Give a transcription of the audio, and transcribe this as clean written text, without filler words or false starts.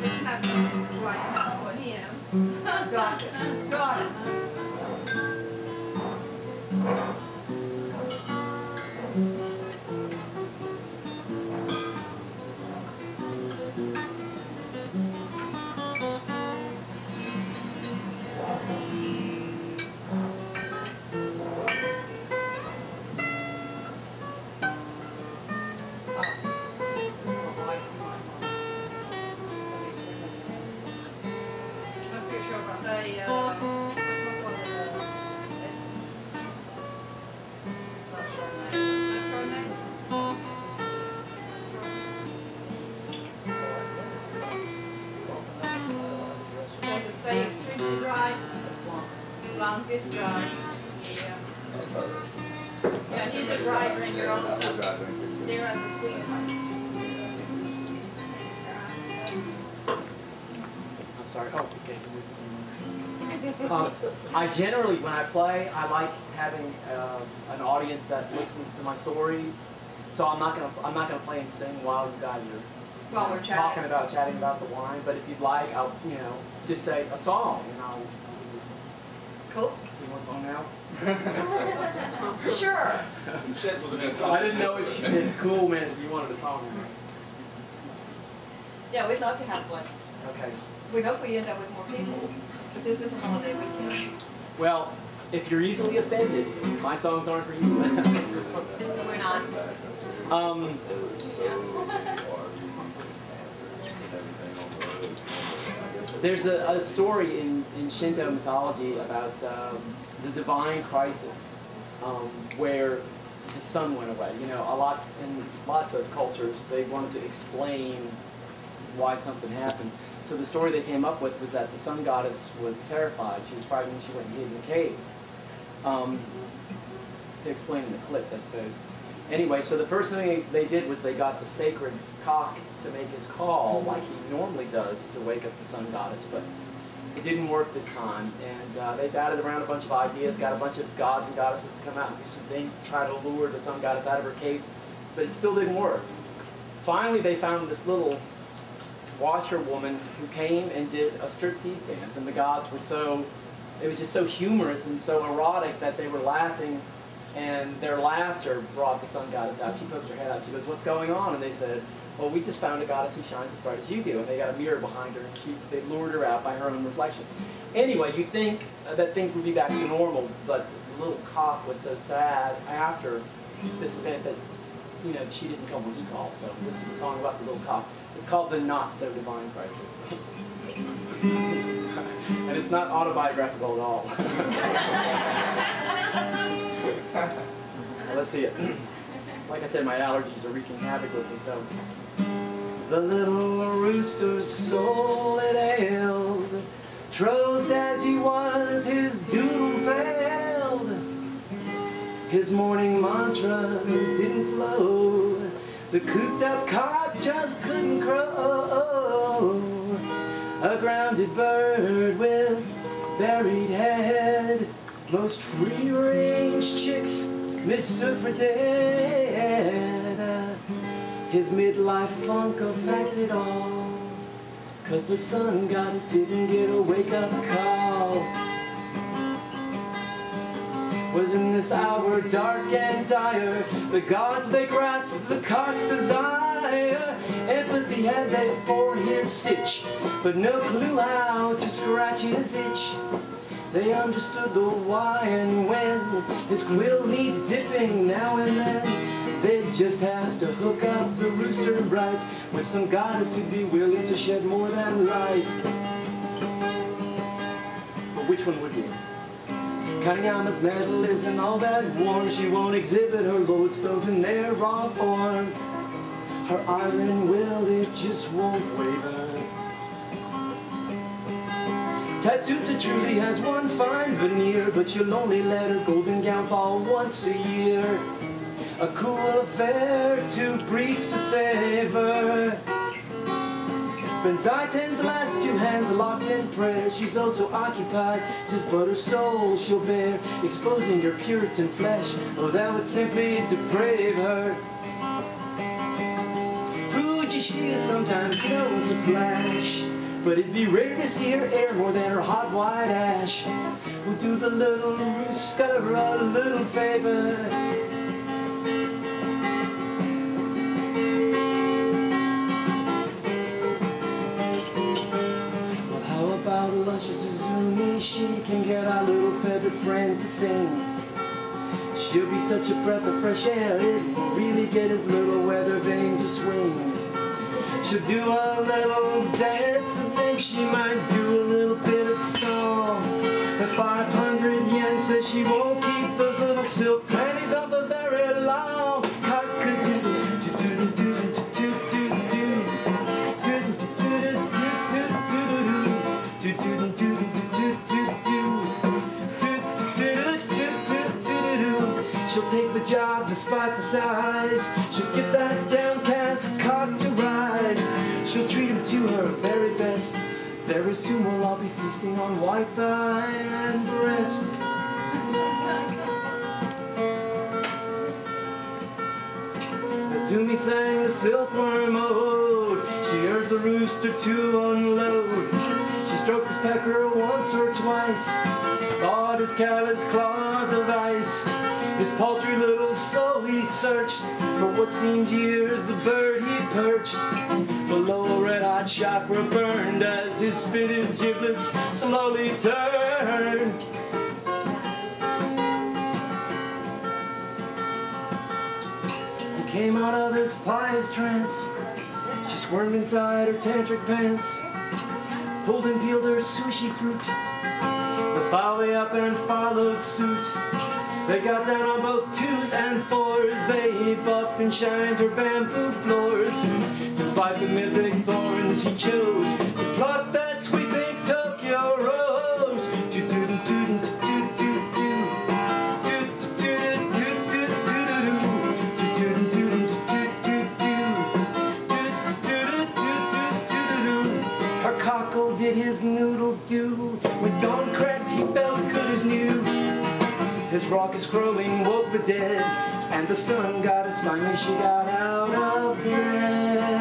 It's not dry enough for him. Got it. Got it. Say extremely dry. Lungs is dry. Yeah. Yeah, he's a dry drinker also. Sarah's a sweet one. I'm sorry. Oh, okay. I generally, when I play, I like having an audience that listens to my stories. So I'm not gonna play and sing while you guys are chatting about the wine. But if you'd like, I'll just say a song, and I'll cool. Sing one song now. Sure. I didn't know if she did. Cool, man. If you wanted a song. Yeah, we'd love to have one. Okay. We hope we end up with more people. But this is a holiday weekend. Well, if you're easily offended, my songs aren't for you. We're not. There's a story in Shinto mythology about the divine crisis, where the sun went away. In lots of cultures, they wanted to explain why something happened. So the story they came up with was that the sun goddess was terrified. She was frightened when she went and hid in the cave. To explain an eclipse, I suppose. Anyway, so the first thing they did was they got the sacred cock to make his call like he normally does to wake up the sun goddess, but it didn't work this time. And they batted around a bunch of ideas, got a bunch of gods and goddesses to come out and do some things to try to lure the sun goddess out of her cave, but it still didn't work. Finally, they found this little washerwoman who came and did a striptease dance, and the gods were it was just so humorous and so erotic that they were laughing, and their laughter brought the sun goddess out. She poked her head out. She goes, "What's going on?" And they said, "Well, we just found a goddess who shines as bright as you do." And they got a mirror behind her, and they lured her out by her own reflection. Anyway, you'd think that things would be back to normal, but the little cock was so sad after this event that, she didn't come when he called. So this is a song about the little cock. It's called The Not So Divine Crisis. And it's not autobiographical at all. Well, let's see it. Like I said, my allergies are wreaking havoc with me, so. The little rooster's soul it ailed, trothed as he was, his doodle failed. His morning mantra didn't flow, the cooped-up cock just couldn't crow. A grounded bird with buried head, most free-range chicks mistook for dead. His midlife funk affected all, 'cause the sun goddess didn't get a wake-up call. Was in this hour dark and dire, the gods they grasped the cock's desire. Empathy had they for his sitch, but no clue how to scratch his itch. They understood the why and when, his quill needs dipping now and then. They'd just have to hook up the rooster bright with some goddess who'd be willing to shed more than light. But which one would be? Kanayama's metal isn't all that warm. She won't exhibit her lodestones in their raw form. Her iron will, it just won't waver. Tatsuta truly has one fine veneer, but you'll only let her golden gown fall once a year. A cool affair, too brief to savor. Inside tends the last 2 hands are locked in prayer. She's also occupied, 'tis but her soul she'll bear, exposing her Puritan flesh, oh that would simply deprave her. Fuji she is sometimes known to flash, but it'd be rare to see her air more than her hot white ash. We'll do the little rooster a little favor. Well, how about luscious Izumi? She can get our little feathered friend to sing. She'll be such a breath of fresh air, it will really get his little weather vane to swing. She'll do a little dance, I think she might do a little bit of song. At 500 yen says she won't keep those little silk panties up for very long. She'll take the job despite the size. She'll get that downcast cock to rise. She'll treat him to her very best. Very soon we'll all be feasting on white thigh and breast. Izumi sang the silkworm ode. She urged the rooster to unload. She stroked his pecker once or twice, thawed his callous claws of ice. His paltry little soul he searched. For what seemed years the bird he perched. Below a red-hot chakra burned as his spitted giblets slowly turned. He came out of his pious trance. She squirmed inside her tantric pants, pulled and peeled her sushi fruit. The folly up and followed suit. They got down on both 2s and 4s. They buffed and shined her bamboo floors. Despite the mythic thorns, he chose to pluck that sweet pink Tokyo rose. Her cockle did his noodle do. When dawn cracked, he felt good as new. His raucous crowing woke the dead, and the sun goddess finally she got out of bed.